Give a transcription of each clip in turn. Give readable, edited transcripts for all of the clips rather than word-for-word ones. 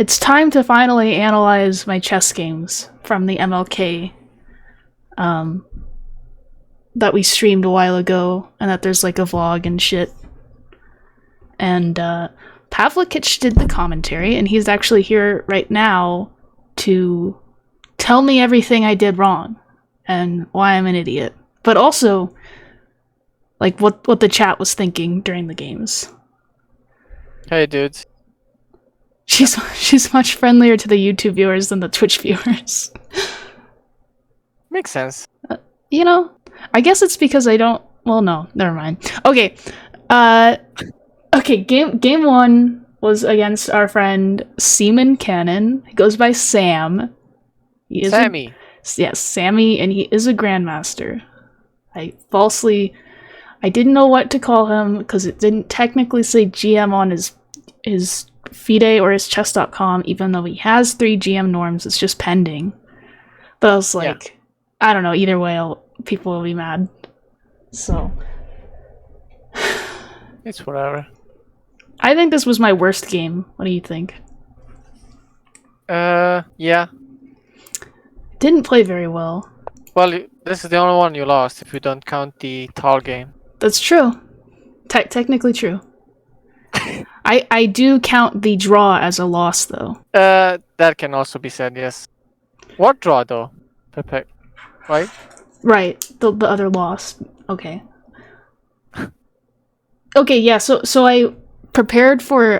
it's time to finally analyze my chess games from the MLK that we streamed a while ago, and that there's like a vlog and shit. And Pavlikich did the commentary, and he's actually here right now to tell me everything I did wrong and why I'm an idiot. But also, like, what the chat was thinking during the games. Hey, dudes. She's much friendlier to the YouTube viewers than the Twitch viewers. Makes sense. You know, I guess it's because I don't... Well, no, never mind. Okay, okay, game one was against our friend Seaman Cannon. He goes by Sam. He is Sammy. Yes, Sammy, and he is a Grandmaster. I didn't know what to call him because it didn't technically say GM on his FIDE or his chess.com, even though he has 3 GM norms. It's just pending. But I was like, I don't know, either way, people will be mad. So. It's whatever. I think this was my worst game. What do you think? Yeah. Didn't play very well. Well, this is the only one you lost if you don't count the Tal game. That's true. Technically true. I do count the draw as a loss, though. That can also be said, yes. What draw, though? Pepe, right? Right. The other loss. Okay. Okay, yeah, so I prepared for,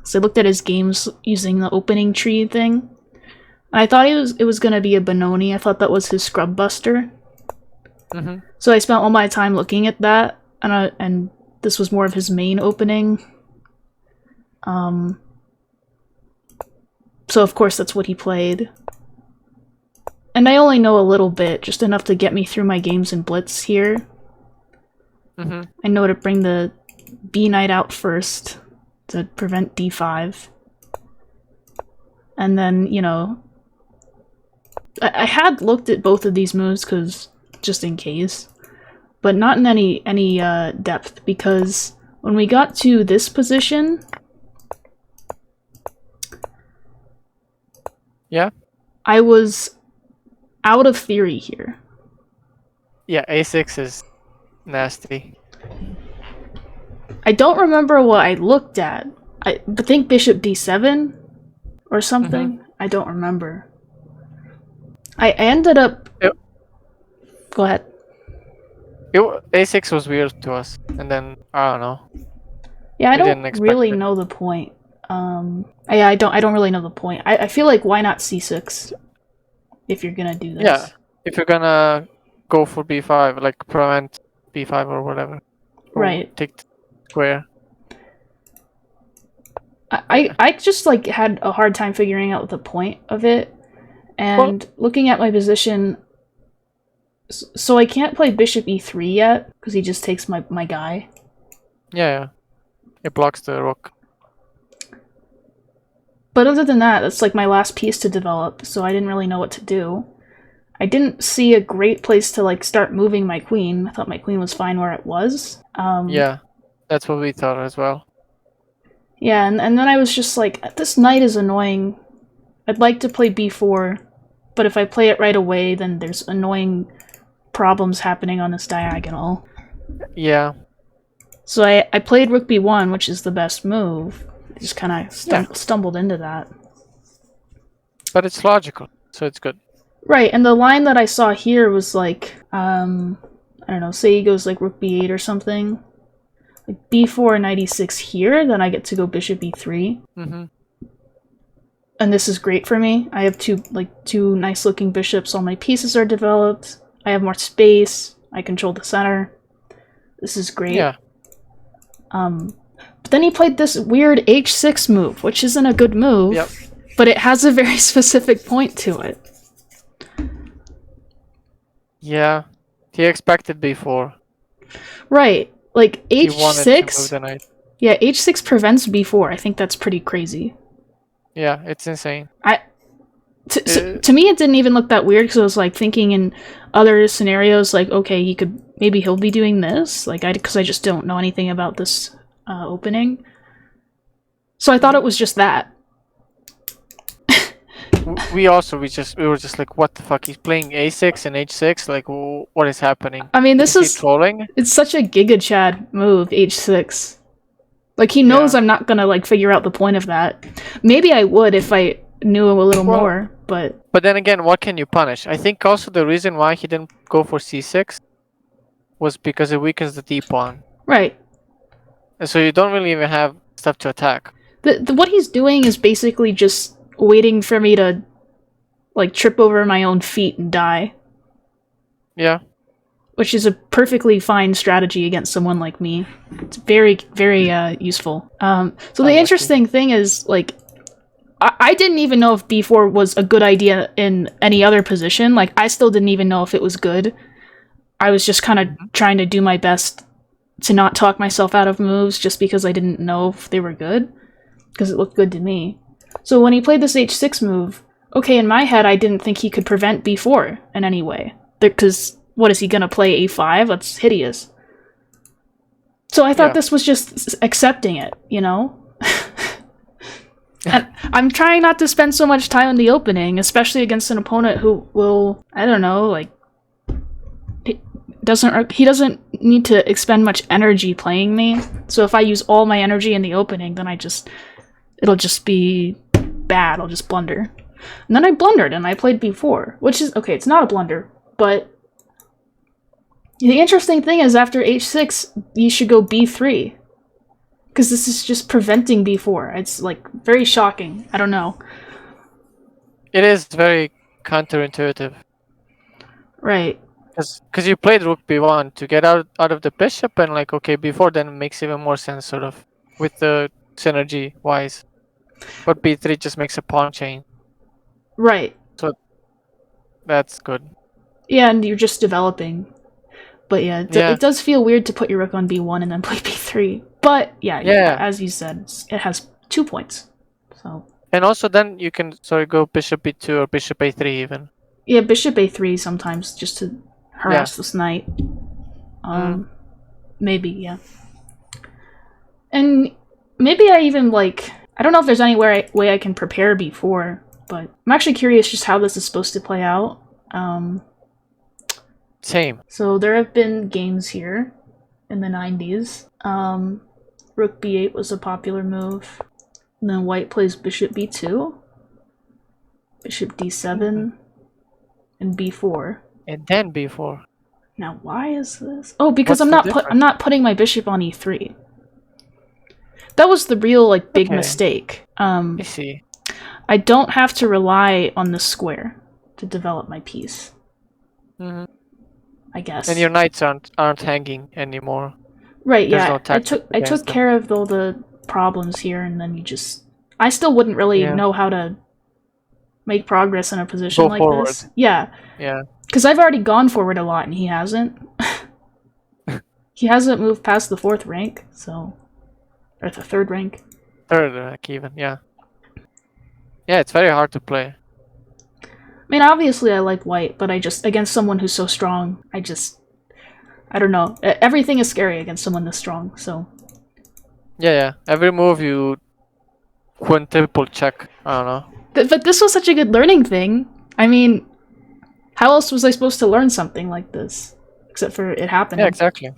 so I looked at his games using the opening tree thing. And I thought it was gonna be a Benoni. I thought that was his Scrub Buster. Mm-hmm. So I spent all my time looking at that, and this was more of his main opening. So of course that's what he played. And I only know a little bit, just enough to get me through my games in Blitz here. Mm-hmm. I know to bring the B Knight out first to prevent D5. And then, you know, I had looked at both of these moves because just in case, but not in any depth, because when we got to this position, Yeah. I was out of theory here. Yeah, A6 is nasty. I don't remember what I looked at. I think Bishop D7 or something. I don't remember. I ended up... Yep. Go ahead. A6 was weird to us, and then I don't know. Yeah, I We didn't don't expect really it. know the point. Yeah, I don't really know the point. I feel like why not C6 if you're gonna do this? Yeah, if you're gonna go for B5, like prevent B5 or whatever. Or Right. Take the square. I just like had a hard time figuring out the point of it, and looking at my position. So I can't play Bishop E3 yet because he just takes my guy. Yeah. It blocks the rook. But other than that, that's like my last piece to develop, so I didn't really know what to do. I didn't see a great place to like start moving my queen. I thought my queen was fine where it was. Yeah, that's what we thought as well. Yeah, and then I was just like, this knight is annoying. I'd like to play b4, but if I play it right away, then there's annoying problems happening on this diagonal. Yeah. So I played rook b1, which is the best move. Just kind of stumbled into that. But it's logical, so it's good. Right, and the line that I saw here was like, I don't know, say he goes like rook b8 or something. Like b4 knight e6 here, then I get to go bishop e3. Mm-hmm. And this is great for me. I have two nice looking bishops, all my pieces are developed, I have more space, I control the center. This is great. Yeah. But then he played this weird h6 move, which isn't a good move, Yep. but it has a very specific point to it. Yeah. He expected b4. Right. Like He wanted to move h6, the knight. yeah, h6 prevents b4. I think that's pretty crazy. Yeah, it's insane. To me, it didn't even look that weird because I was like thinking in other scenarios, like, okay, he'll be doing this, like because I just don't know anything about this opening. So I thought it was just that. we were just like, what the fuck? He's playing a6 and h6. Like, what is happening? I mean, Is he trolling? it's such a Giga Chad move, h6. Like, he knows Yeah. I'm not gonna, like, figure out the point of that. Maybe I would if I knew a little more, but... But then again, what can you punish? I think also the reason why he didn't go for c6 was because it weakens the d-pawn. Right. And so you don't really even have stuff to attack. What he's doing is basically just waiting for me to, like, trip over my own feet and die. Yeah. Which is a perfectly fine strategy against someone like me. It's very, very useful. So the interesting thing is, like, I didn't even know if b4 was a good idea in any other position. Like, I still didn't even know if it was good. I was just kind of trying to do my best to not talk myself out of moves just because I didn't know if they were good. Because it looked good to me. So when he played this h6 move, okay, in my head I didn't think he could prevent b4 in any way. Because... what, is he gonna play a5? That's hideous. So I thought this was just accepting it, you know? And I'm trying not to spend so much time in the opening, especially against an opponent who will, I don't know, like... He doesn't need to expend much energy playing me. So if I use all my energy in the opening, then it'll just be bad. I'll just blunder. And then I blundered and I played b4, which is, okay, it's not a blunder, but... the interesting thing is, after h6, you should go b3. Because this is just preventing b4. It's, like, very shocking. I don't know. It is very counterintuitive. Right. Because you played rook b1 to get out of the bishop, and, like, okay, b4 then makes even more sense, sort of, with the synergy-wise. But b3 just makes a pawn chain. Right. So, that's good. Yeah, and you're just developing. But yeah, it does feel weird to put your rook on b1 and then play b3. But yeah, as you said, it has 2 points. So. And also then you can go bishop b2 or bishop a3 even. Yeah, bishop a3 sometimes just to harass this knight. Maybe, yeah. And maybe I even, like... I don't know if there's any way I can prepare b4, but I'm actually curious just how this is supposed to play out. Same. So there have been games here in the 90s. Rook b8 was a popular move. And then white plays bishop b2, bishop d7, and b4. And then b4. Now why is this? Oh, because I'm not putting my bishop on e3. That was the real, like, big mistake. I see. I don't have to rely on the square to develop my piece. I guess. And your knights aren't hanging anymore. Right, yeah. I took care of all the problems here, and then you just... I still wouldn't really know how to make progress in a position like this. Yeah. Yeah. Because I've already gone forward a lot, and he hasn't. He hasn't moved past the 4th rank, so... Or the 3rd rank. 3rd rank, even, yeah. Yeah, it's very hard to play. I mean, obviously I like white, but against someone who's so strong, I don't know. Everything is scary against someone this strong, so... Yeah. Every move you quintuple check. I don't know. But this was such a good learning thing. I mean, how else was I supposed to learn something like this? Except for it happening. Yeah, exactly.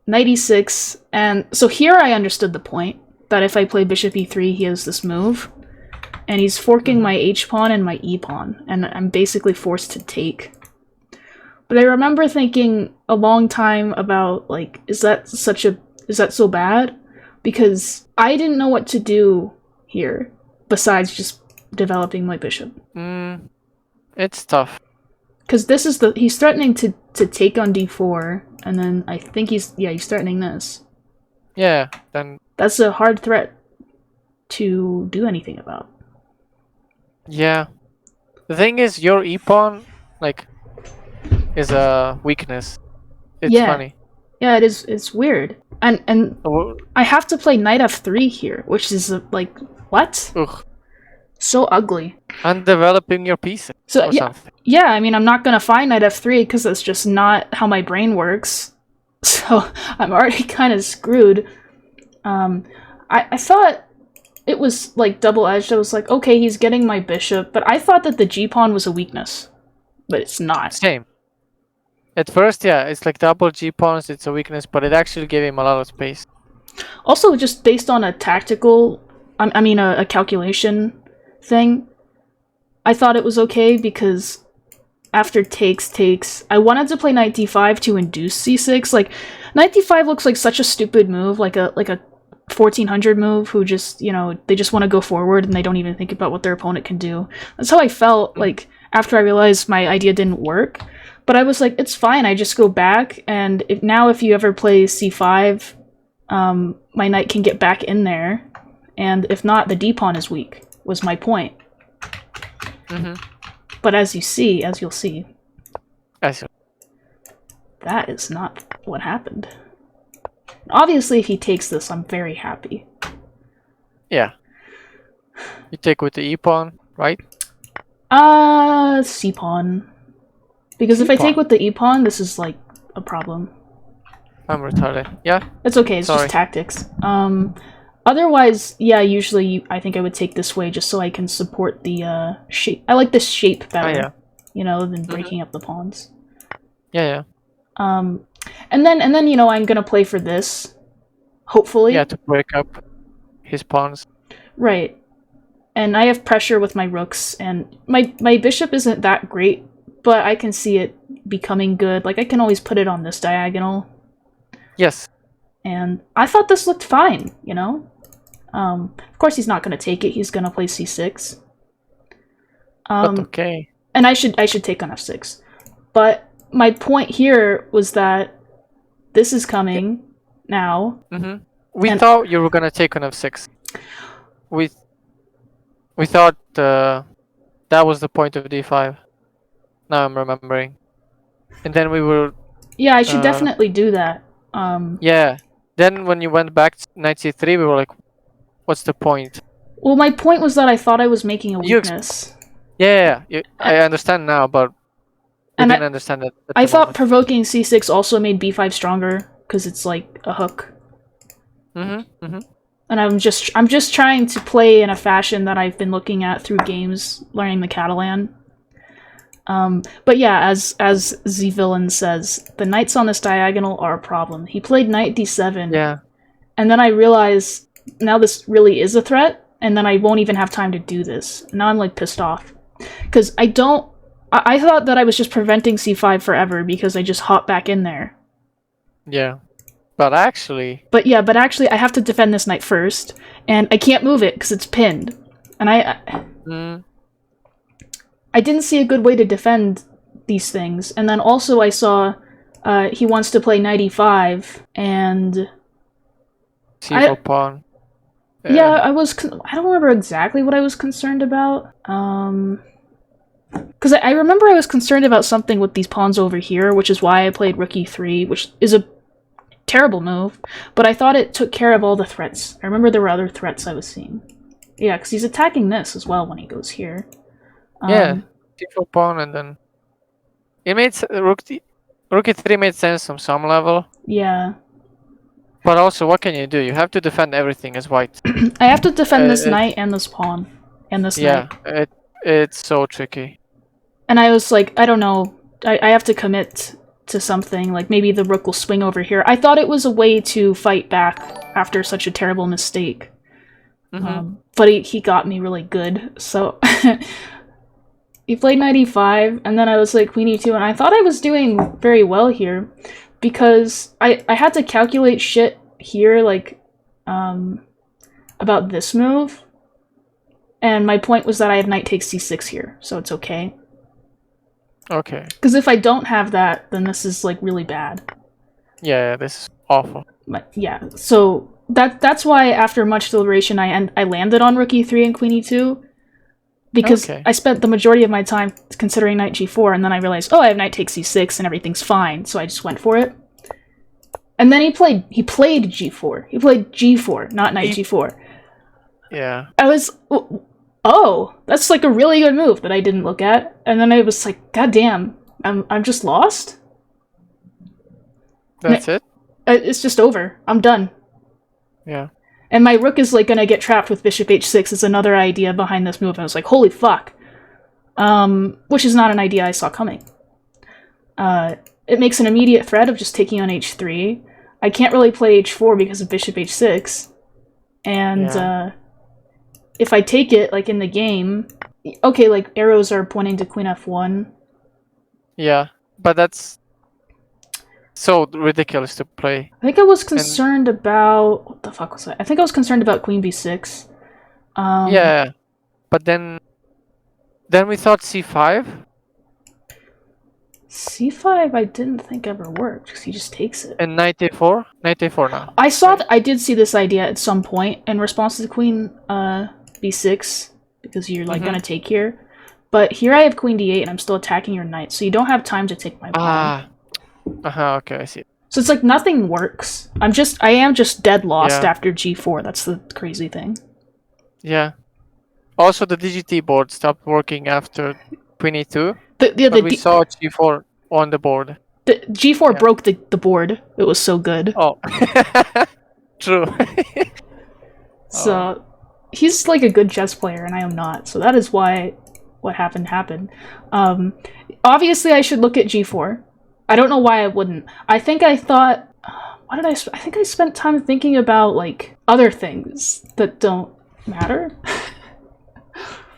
Knight e6, and so here I understood the point, that if I play bishop e3, he has this move, and he's forking my h-pawn and my e-pawn, and I'm basically forced to take. But I remember thinking a long time about, like, is that so bad? Because I didn't know what to do here, besides just developing my bishop. It's tough. Because this is he's threatening to take on d4, and then I think he's threatening this. Yeah, then... That's a hard threat to do anything about. Yeah. The thing is, your e-pawn, like, is a weakness. It's funny. Yeah, it is. It's weird. And I have to play knight f3 here, which is, like, what? Ugh. So ugly. And developing your pieces. So yeah, I mean, I'm not gonna find knight f3 because that's just not how my brain works. So I'm already kind of screwed. I thought it was like double-edged. I was like, okay, he's getting my bishop, but I thought that the g-pawn was a weakness, but it's not. Same. At first, yeah, it's like double G pawns, it's a weakness, but it actually gave him a lot of space. Also, just based on a tactical, a calculation thing, I thought it was okay because after takes, I wanted to play knight d5 to induce c6. Like, knight d5 looks like such a stupid move, like a 1400 move who just, they just want to go forward and they don't even think about what their opponent can do. That's how I felt, like, after I realized my idea didn't work. But I was like, it's fine, I just go back, and if you ever play c5, my knight can get back in there, and if not, the d-pawn is weak, was my point. But as you'll see, that is not what happened. Obviously, if he takes this, I'm very happy. Yeah. You take with the e-pawn, right? C-pawn. Because if I take with the e-pawn, this is, like, a problem. I'm retarded. Yeah? It's okay, it's just tactics. Otherwise, yeah, usually I think I would take this way just so I can support the, shape. I like this shape better, than breaking up the pawns. Yeah. And then, I'm gonna play for this, hopefully. Yeah, to break up his pawns. Right. And I have pressure with my rooks, and my bishop isn't that great, but I can see it becoming good. Like, I can always put it on this diagonal. Yes. And I thought this looked fine, Of course he's not going to take it, he's going to play c6. But okay. And I should take on f6. But my point here was that this is coming now. We thought you were going to take on f6. We thought that was the point of d5. Now I'm remembering. And then we were... Yeah, I should definitely do that. Yeah. Then when you went back to knight c3, we were like, what's the point? Well, my point was that I thought I was making a weakness. I understand now, but I didn't understand it. I thought provoking c6 also made b5 stronger, because it's like a hook. And I'm just trying to play in a fashion that I've been looking at through games, learning the Catalan. But yeah, as Z Villain says, the knights on this diagonal are a problem. He played knight d7. Yeah. And then I realized now this really is a threat, and then I won't even have time to do this. Now I'm like pissed off. Because I thought that I was just preventing c5 forever because I just hop back in there. Yeah. But actually I have to defend this knight first, and I can't move it because it's pinned. And I didn't see a good way to defend these things. And then also I saw he wants to play knight e5, and... c4 pawn. Yeah, I don't remember exactly what I was concerned about. Because I remember I was concerned about something with these pawns over here, which is why I played rook e3, which is a terrible move, but I thought it took care of all the threats. I remember there were other threats I was seeing. Yeah, because he's attacking this as well when he goes here. Yeah, d4 pawn, and then it made rook e3 made sense on some level. Yeah. But also, what can you do? You have to defend everything as white. I have to defend this knight and this pawn and this knight. Yeah, it's so tricky. And I was like, I don't know. I have to commit to something. Like, maybe the rook will swing over here. I thought it was a way to fight back after such a terrible mistake. But he got me really good. So he played knight e5, and then I was like queen e2, and I thought I was doing very well here because I had to calculate shit here, like, about this move. And my point was that I have knight takes c6 here, so it's okay. Okay. Because if I don't have that, then this is, like, really bad. Yeah, this is awful. But, yeah, so that's why after much deliberation I landed on rook e3 and queen e2. Because I spent the majority of my time considering knight g4, and then I realized, oh, I have knight takes c6 and everything's fine, so I just went for it. And then he played g4. He played g4, not knight g4. Yeah. I was... Oh, that's like a really good move that I didn't look at. And then I was like, God damn, I'm just lost? That's it? It's just over. I'm done. Yeah. And my rook is like gonna get trapped with bishop h6 is another idea behind this move. I was like, holy fuck. Which is not an idea I saw coming. It makes an immediate threat of just taking on h3. I can't really play h4 because of bishop h6. And if I take it, like in the game, okay, like arrows are pointing to queen f1. Yeah, but that's so ridiculous to play. I think I was concerned about... What the fuck was I? I think I was concerned about queen b6. Yeah, but then we thought c5. c5 I didn't think ever worked, because he just takes it. And knight a4? Knight a4 now. I saw I did see this idea at some point in response to queen b6, because you're like gonna take here. But here I have queen d8 and I'm still attacking your knight, so you don't have time to take my pawn. Okay, I see. So it's like nothing works. I am just dead lost after g4. That's the crazy thing. Yeah. Also, the DGT board stopped working after queen e2. We saw g4 on the board. The g4 broke the board. It was so good. Oh. True. So he's like a good chess player and I am not. So that is why what happened. Obviously I should look at g4. I don't know why I wouldn't. I think I thought... I think I spent time thinking about like other things that don't matter.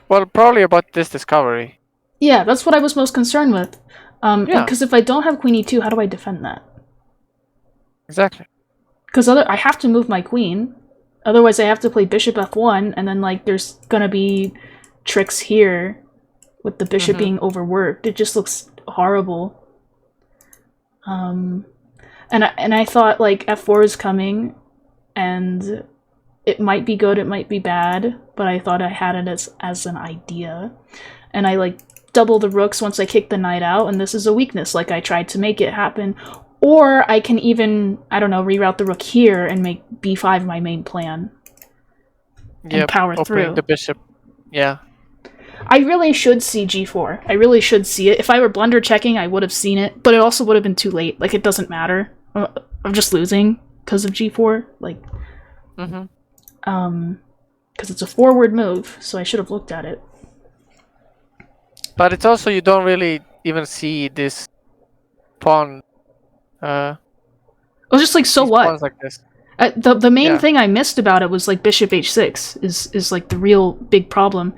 Well, probably about this discovery. Yeah, that's what I was most concerned with. Because if I don't have queen e2, how do I defend that? Exactly. Because I have to move my queen. Otherwise, I have to play bishop f1, and then like there's gonna be tricks here with the bishop being overworked. It just looks horrible. And I thought like f4 is coming, and it might be good, it might be bad, but I thought I had it as an idea. And I like double the rooks once I kick the knight out, and this is a weakness, like I tried to make it happen. Or I can even, I don't know, reroute the rook here and make b5 my main plan. And power through. The bishop. Yeah. I really should see g4. I really should see it. If I were blunder checking, I would have seen it, but it also would have been too late. Like, it doesn't matter. I'm just losing because of g4. Like, because it's a forward move, so I should have looked at it. But it's also, you don't really even see this pawn. I was just like, so what? Like this. The main thing I missed about it was like bishop h6 is like the real big problem.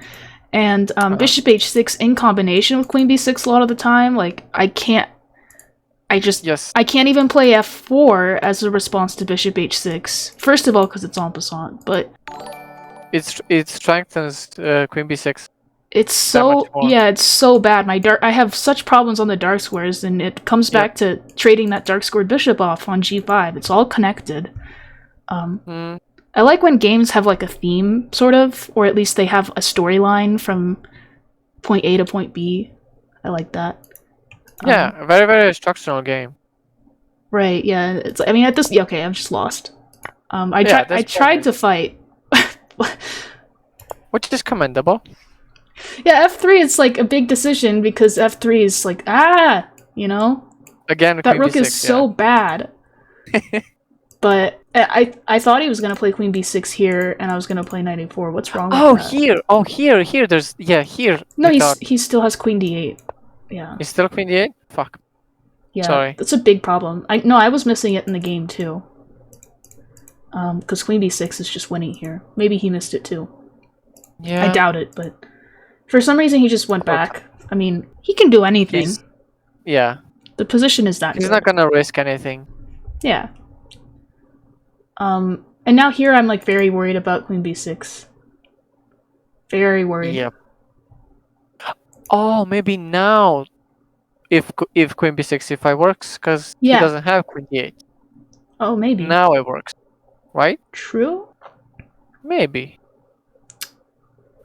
And bishop h6 in combination with queen b6 a lot of the time, like I can't even play f4 as a response to bishop h6. First of all, because it's en passant, but it strengthens queen b6. It's so it's so bad. I have such problems on the dark squares, and it comes back to trading that dark squared bishop off on g5. It's all connected. I like when games have like a theme, sort of, or at least they have a storyline from point A to point B. I like that. Yeah, a very, very instructional game. Right, yeah. It's, I mean, at this... Okay, I'm just lost. I tried to fight. Which is commendable. Yeah, f3 is like a big decision because f3 is like, you know? Again, that rook is so bad. But I thought he was going to play queen b6 here, and I was going to play knight a4. What's wrong with that? Here. There's... Yeah, here. No, he still has queen d8. Yeah. He's still queen d8? Fuck. Yeah, sorry. That's a big problem. I was missing it in the game, too. Because queen b6 is just winning here. Maybe he missed it, too. Yeah. I doubt it, but... For some reason, he just went back. I mean, he can do anything. Yeah. The position is that He's not gonna risk anything. Yeah. And now here I'm like very worried about queen b6. Very worried. Yep. Oh, maybe now if queen b6 c5 works, because he doesn't have queen d8. Oh, maybe. Now it works. Right? True? Maybe.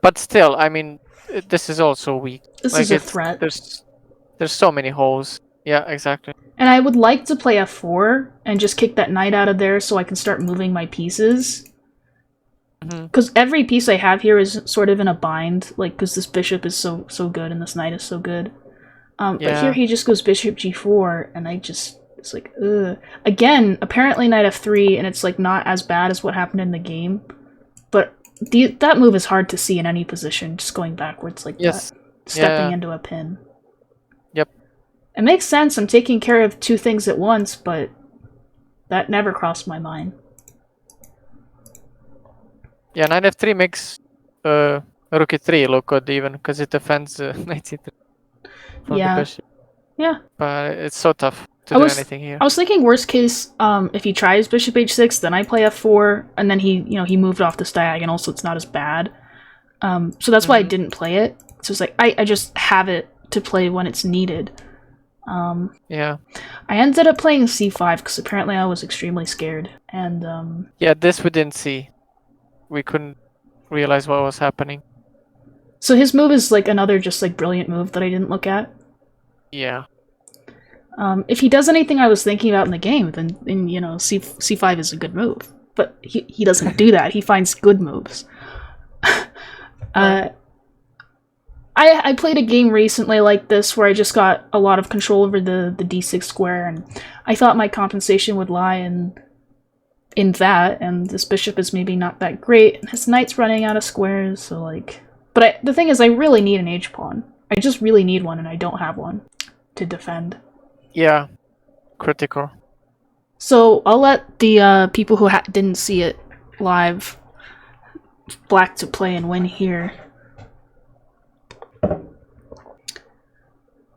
But still, I mean, this is also weak. This is a threat. There's so many holes. Yeah, exactly. And I would like to play f4 and just kick that knight out of there so I can start moving my pieces. Because every piece I have here is sort of in a bind, like, because this bishop is so good and this knight is so good. But here he just goes bishop g4, and It's like, ugh. Again, apparently knight f3, and it's like not as bad as what happened in the game. But that move is hard to see in any position, just going backwards like that. Stepping into a pin. Yep. It makes sense, I'm taking care of two things at once, but that never crossed my mind. Yeah, knight f3 makes rook e3 look good even, because it defends knight c3 from the bishop. Yeah. But it's so tough to do anything here. I was thinking worst case, if he tries bishop h6, then I play f4, and then he moved off this diagonal, so it's not as bad. So that's why I didn't play it. So it's like, I just have it to play when it's needed. Yeah. I ended up playing c5, because apparently I was extremely scared. And yeah, this we didn't see. We couldn't realize what was happening. So his move is like another just like brilliant move that I didn't look at. Yeah. If he does anything I was thinking about in the game, then c5 is a good move. But he doesn't do that. He finds good moves. I played a game recently like this where I just got a lot of control over the d6 square, and I thought my compensation would lie in that, and this bishop is maybe not that great, and his knight's running out of squares, so like... But the thing is, I really need an h-pawn. I just really need one, and I don't have one to defend. Yeah. Critical. So I'll let the people who didn't see it live black to play and win here.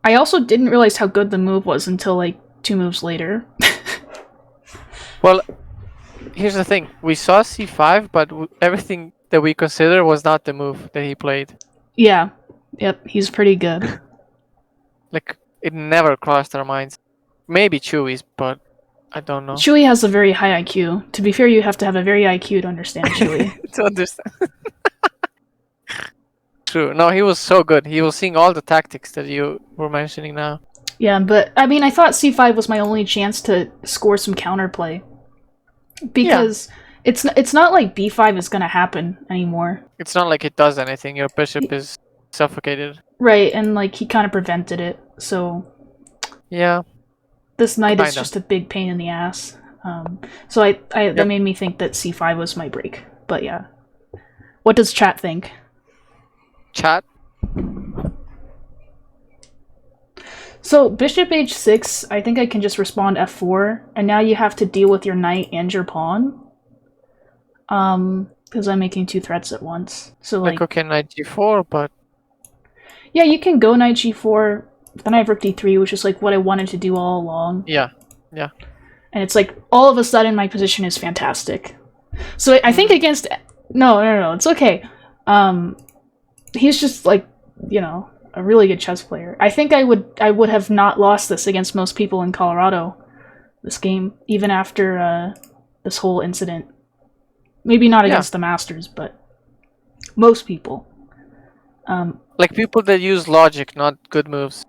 I also didn't realize how good the move was until like 2 moves later. Well, here's the thing. We saw c5, but everything that we consider was not the move that he played. Yeah. Yep, he's pretty good. Like, it never crossed our minds. Maybe Chewy's, but I don't know. Chewy has a very high IQ. To be fair, you have to have a very IQ to understand Chewy. To understand. True. No, he was so good. He was seeing all the tactics that you were mentioning now. Yeah, but I mean, I thought c5 was my only chance to score some counterplay. Because it's not like b5 is going to happen anymore. It's not like it does anything. Your bishop is suffocated. Right, and like he kind of prevented it. So yeah, this knight is just a big pain in the ass. So that made me think that c5 was my break. But yeah, what does chat think? Chat. So bishop h6, I think I can just respond f4, and now you have to deal with your knight and your pawn. Because I'm making 2 threats at once. So like okay, knight g4, but yeah, you can go knight g4. Then I have rook d3, which is like what I wanted to do all along. Yeah. And it's like all of a sudden my position is fantastic. So I think against no, it's okay. He's just like a really good chess player. I think I would have not lost this against most people in Colorado, this game, even after this whole incident. Maybe not against the Masters, but most people. Like people that use logic, not good moves.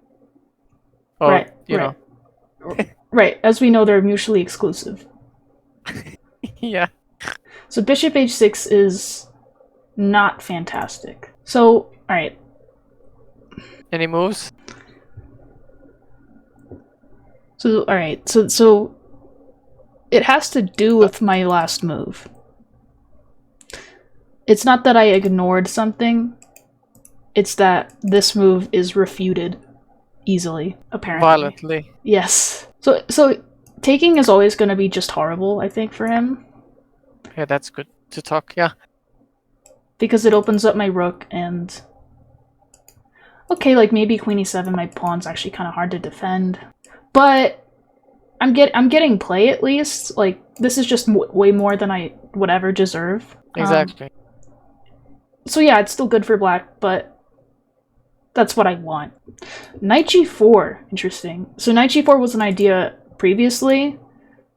Or, right. Right. As we know, they're mutually exclusive. Yeah. So bishop h6 is not fantastic. So, alright. Any moves? So, alright. So it has to do with my last move. It's not that I ignored something. It's that this move is refuted easily, apparently. Violently. Yes. So taking is always going to be just horrible, I think, for him. Yeah, that's good to talk, yeah. Because it opens up my rook and... Okay, like maybe queen e7, my pawn's actually kind of hard to defend. But I'm getting play at least. Like, this is just way more than I would ever deserve. Exactly. So yeah, it's still good for black, but that's what I want. Knight g4, interesting. So knight g4 was an idea previously,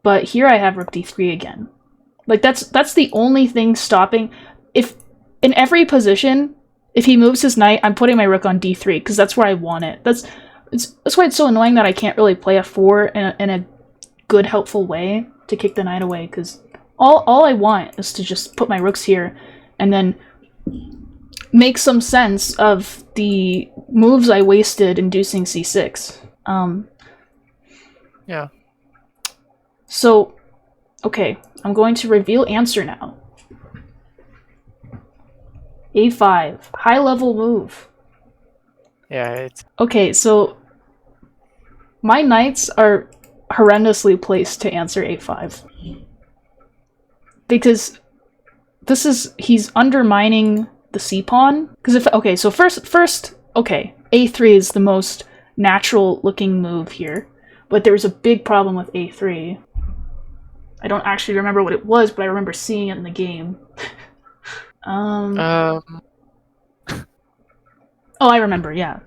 but here I have rook d3 again. Like that's the only thing stopping. If in every position, if he moves his knight, I'm putting my rook on d3 because that's where I want it. That's why it's so annoying that I can't really play f4 in a good, helpful way to kick the knight away. Because all I want is to just put my rooks here and then make some sense of the moves I wasted inducing c6. Yeah. So, okay, I'm going to reveal answer now. A5, high level move. Yeah, it's Okay, so my knights are horrendously placed to answer A5. Because he's undermining the C pawn. Because okay, so first, okay, A3 is the most natural looking move here. But there's a big problem with A3. I don't actually remember what it was, but I remember seeing it in the game. Oh, I remember, yeah.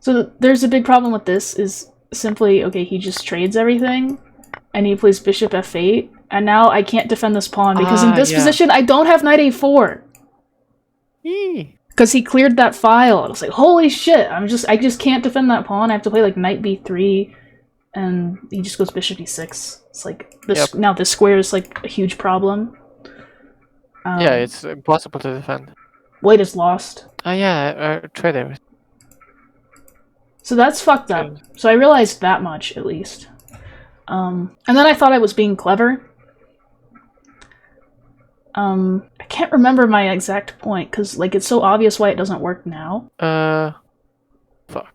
So there's a big problem with this, is simply, okay, he just trades everything, and he plays bishop f8, and now I can't defend this pawn, because in this position, I don't have knight a4. Because he cleared that file. I was like, holy shit, I just can't defend that pawn. I have to play like knight b3, and he just goes bishop e6. It's like, now this square is like a huge problem. Yeah, it's impossible to defend. White is lost. Oh yeah, trade everything. So that's fucked up. So I realized that much, at least. And then I thought I was being clever. I can't remember my exact point, because like it's so obvious why it doesn't work now. Fuck.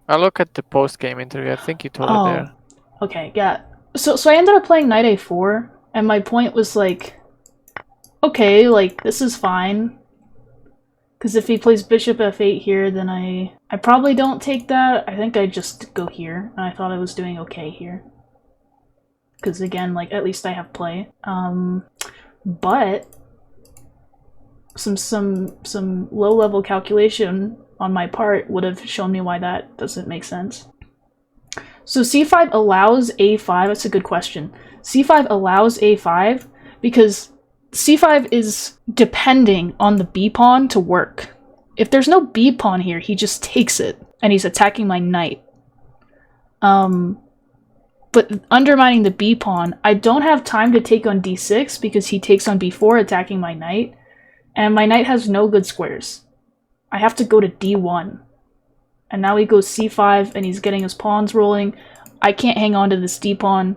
I'll look at the post-game interview. I think you told it there. Okay, yeah. So I ended up playing knight a4, and my point was like, okay, like, this is fine. Because if he plays bishop f8 here, then I probably don't take that. I think I just go here, and I thought I was doing okay here. Because again, like, at least I have play. But some low-level calculation on my part would have shown me why that doesn't make sense. So c5 allows a5. That's a good question. c5 allows a5 because c5 is depending on the b pawn to work. If there's no b pawn here, he just takes it, and he's attacking my knight. But undermining the b pawn, I don't have time to take on d6 because he takes on b4, attacking my knight, and my knight has no good squares. I have to go to d1. And now he goes c5, and he's getting his pawns rolling. I can't hang on to this d pawn.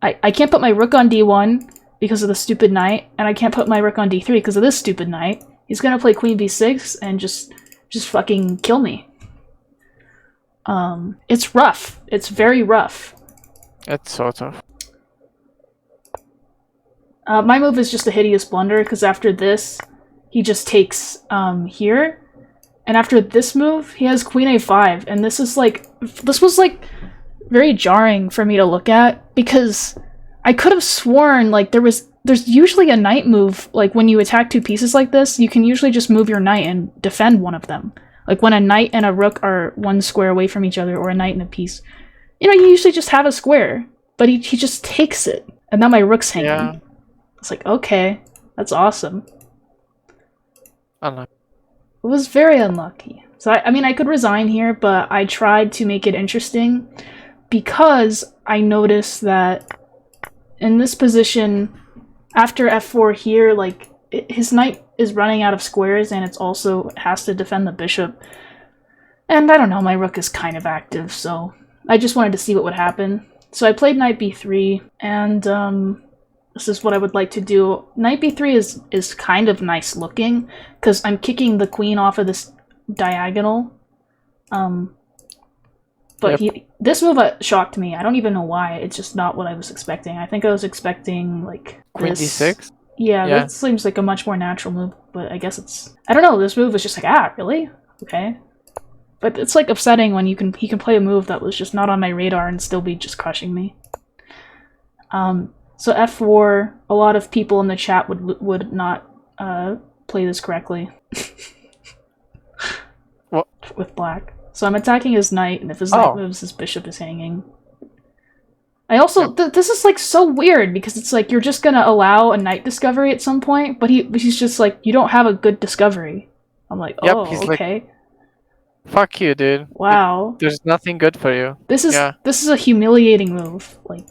I can't put my rook on d1 because of the stupid knight, and I can't put my rook on d3 because of this stupid knight. He's gonna play queen b6 and just fucking kill me. It's rough. It's very rough. It's so tough. My move is just a hideous blunder, because after this, he just takes here. And after this move, he has queen a5, and this was like very jarring for me to look at, because I could have sworn like there's usually a knight move, like when you attack two pieces like this, you can usually just move your knight and defend one of them. Like when a knight and a rook are one square away from each other, or a knight and a piece. You know, you usually just have a square, but he just takes it, and now my rook's hanging. Yeah. It's like, okay, that's awesome. Unlucky. It was very unlucky. So I mean, I could resign here, but I tried to make it interesting because I noticed that in this position, after f4 here, like, his knight is running out of squares, and it's also has to defend the bishop. And I don't know, my rook is kind of active, so I just wanted to see what would happen. So I played knight b3, and this is what I would like to do. Knight b3 is kind of nice looking, because I'm kicking the queen off of this diagonal. But this move shocked me. I don't even know why. It's just not what I was expecting. I think I was expecting, like, queen d6? Yeah, that seems like a much more natural move, but I guess it's... I don't know, this move was just like, really? Okay. But it's, like, upsetting when he can play a move that was just not on my radar and still be just crushing me. So f4, a lot of people in the chat would not play this correctly. What? With black. So I'm attacking his knight, and if his knight moves, his bishop is hanging. I also... this is, like, so weird, because it's like, you're just gonna allow a knight discovery at some point, but he's just like, you don't have a good discovery. I'm like, oh, okay. Like, fuck you, dude. Wow. There's nothing good for you. This is a humiliating move. Like...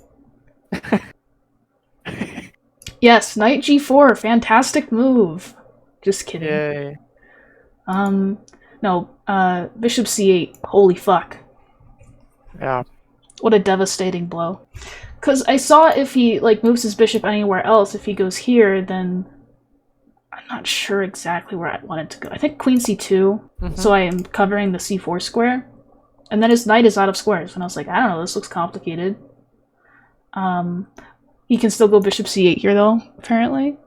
Yes, knight g4, fantastic move. Just kidding. Yay. No, bishop c8. Holy fuck. Yeah. What a devastating blow. Because I saw if he like moves his bishop anywhere else, if he goes here, then I'm not sure exactly where I want it to go. I think queen c2, so I am covering the c4 square. And then his knight is out of squares, and I was like, I don't know, this looks complicated. He can still go bishop c8 here, though, apparently.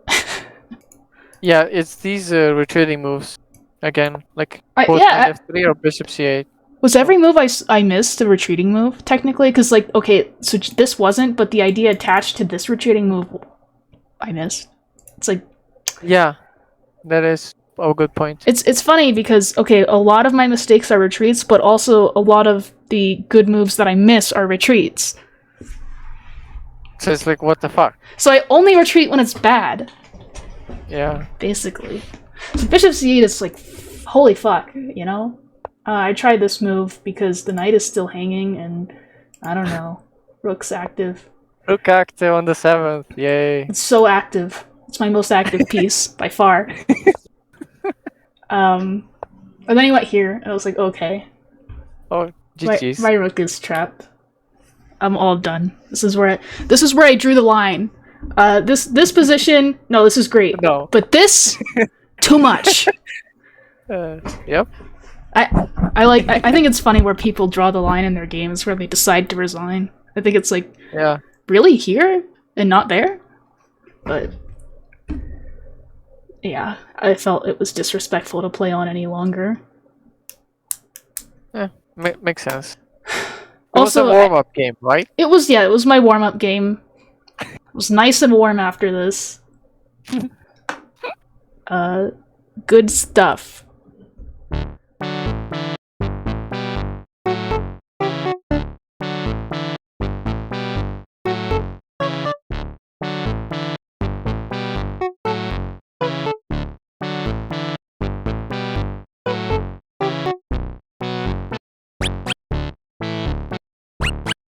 Yeah, it's these retreating moves. Again, like both knight f3 or bishop c8. Was every move I missed a retreating move, technically? Because, like, okay, so this wasn't, but the idea attached to this retreating move, I missed. It's like... Yeah, that is a good point. It's funny because, okay, a lot of my mistakes are retreats, but also a lot of the good moves that I miss are retreats. So it's like, what the fuck? So I only retreat when it's bad. Yeah. Basically. So bishop c8 is like, holy fuck, you know? I tried this move because the knight is still hanging, and I don't know. Rook's active. Rook active on the 7th, yay. It's so active. It's my most active piece, by far. And then he went here, and I was like, okay. Oh, GG's. My rook is trapped. I'm all done. This is where I drew the line. This position, no, this is great. No. But this, too much. Yep. I think it's funny where people draw the line in their games where they decide to resign. I think it's like, yeah, really here and not there? But yeah, I felt it was disrespectful to play on any longer. Yeah, makes sense. It Also, was a warm-up game, right? It was my warm-up game. It was nice and warm after this. Good stuff.